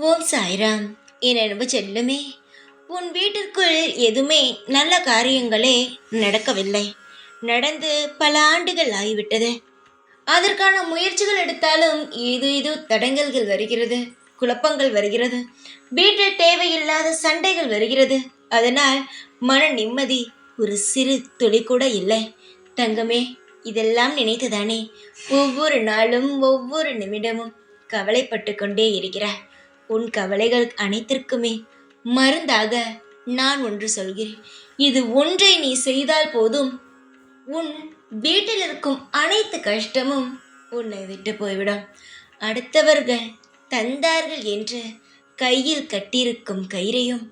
ஓம் சாய்ராம். என் அன்பு செல்லுமே, உன் வீட்டிற்குள் எதுவுமே நல்ல காரியங்களே நடக்கவில்லை. நடந்து பல ஆண்டுகள் ஆகிவிட்டது. அதற்கான முயற்சிகள் எடுத்தாலும் ஏதோ தடங்கல்கள் வருகிறது, குழப்பங்கள் வருகிறது, வீட்டில் தேவையில்லாத சண்டைகள் வருகிறது. அதனால் மன நிம்மதி ஒரு சிறு துளி கூட இல்லை. தங்கமே, இதெல்லாம் நினைத்துதானே ஒவ்வொரு நாளும் ஒவ்வொரு நிமிடமும் கவலைப்பட்டு கொண்டே இருக்கிறாய். உன் கவலைகள் அனைத்திற்குமே மருந்தாக நான் ஒன்று சொல்கிறேன். இது ஒன்றை நீ செய்தால் போதும், உன் வீட்டில் இருக்கும் அனைத்து கஷ்டமும் உன்னை விட்டு போய்விடும். அடுத்தவர்கள் தந்தார்கள் என்று கையில் கட்டியிருக்கும் கயிறையும்,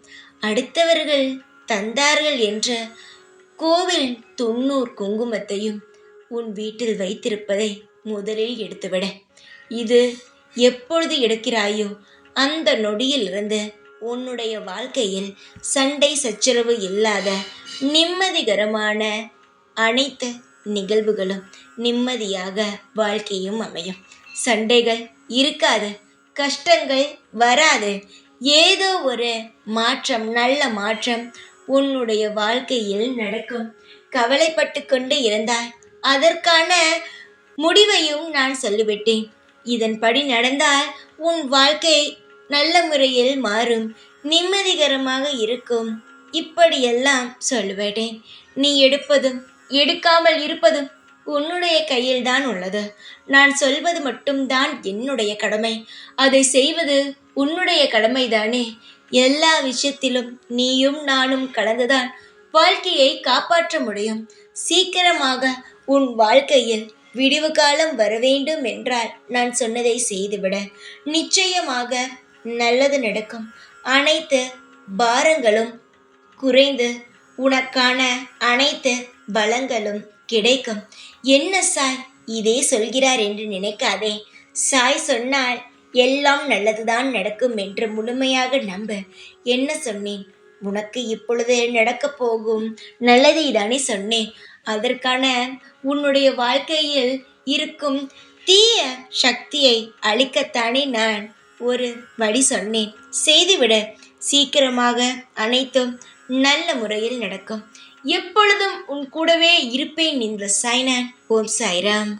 அடுத்தவர்கள் தந்தார்கள் என்ற கோவில் 90 குங்குமத்தையும் உன் வீட்டில் வைத்திருப்பதை முதலில் எடுத்துவிட. இது எப்பொழுது எடுக்கிறாயோ அந்த நொடியிலிருந்து உன்னுடைய வாழ்க்கையில் சண்டை சச்சரவு இல்லாத நிம்மதிகரமான அனைத்து நிகழ்வுகளும் நிம்மதியாக வாழ்க்கையும் அமையும். சண்டைகள் இருக்காது, கஷ்டங்கள் வராது. ஏதோ ஒரு மாற்றம், நல்ல மாற்றம் உன்னுடைய வாழ்க்கையில் நடக்கும். கவலைப்பட்டு கொண்டு இருந்தாய், அதற்கான முடிவையும் நான் சொல்லிவிட்டேன். இதன்படி நடந்தால் உன் வாழ்க்கை நல்ல முறையில் மாறும், நிம்மதிகரமாக இருக்கும். இப்படியெல்லாம் சொல்லுவேன். நீ எடுப்பதும் எடுக்காமல் இருப்பதும் உன்னுடைய கையில்தான் உள்ளது. நான் சொல்வது மட்டும்தான் என்னுடைய கடமை. அதை செய்வது உன்னுடைய கடமைதானே. எல்லா விஷயத்திலும் நீயும் நானும் கலந்துதான் வாழ்க்கையை காப்பாற்ற முடியும். சீக்கிரமாக உன் வாழ்க்கையில் விடிவு காலம் வர வேண்டும் என்றால் நான் சொன்னதை செய்துவிட. நிச்சயமாக நல்லது நடக்கும். அனைத்து பாரங்களும் குறைந்து உனக்கான அனைத்து பலங்களும் கிடைக்கும். என்ன சாய் இதே சொல்கிறார் என்று நினைக்காதே. சாய் சொன்னால் எல்லாம் நல்லதுதான் நடக்கும் என்று முழுமையாக நம்ப. என்ன சொன்னேன்? உனக்கு இப்பொழுது நடக்கப் போகும் நல்லதை தானே சொன்னேன். அதற்கான உன்னுடைய வாழ்க்கையில் இருக்கும் தீய சக்தியை அழிக்கத்தானே நான் ஒரு வழி சொன்னேன். செய்துவிட. சீக்கிரமாக அனைத்தும் நல்ல முறையில் நடக்கும். எப்பொழுதும் உன் கூடவே இருப்பேன் என்ற சாய்நான். ஓம் சாய்ராம்.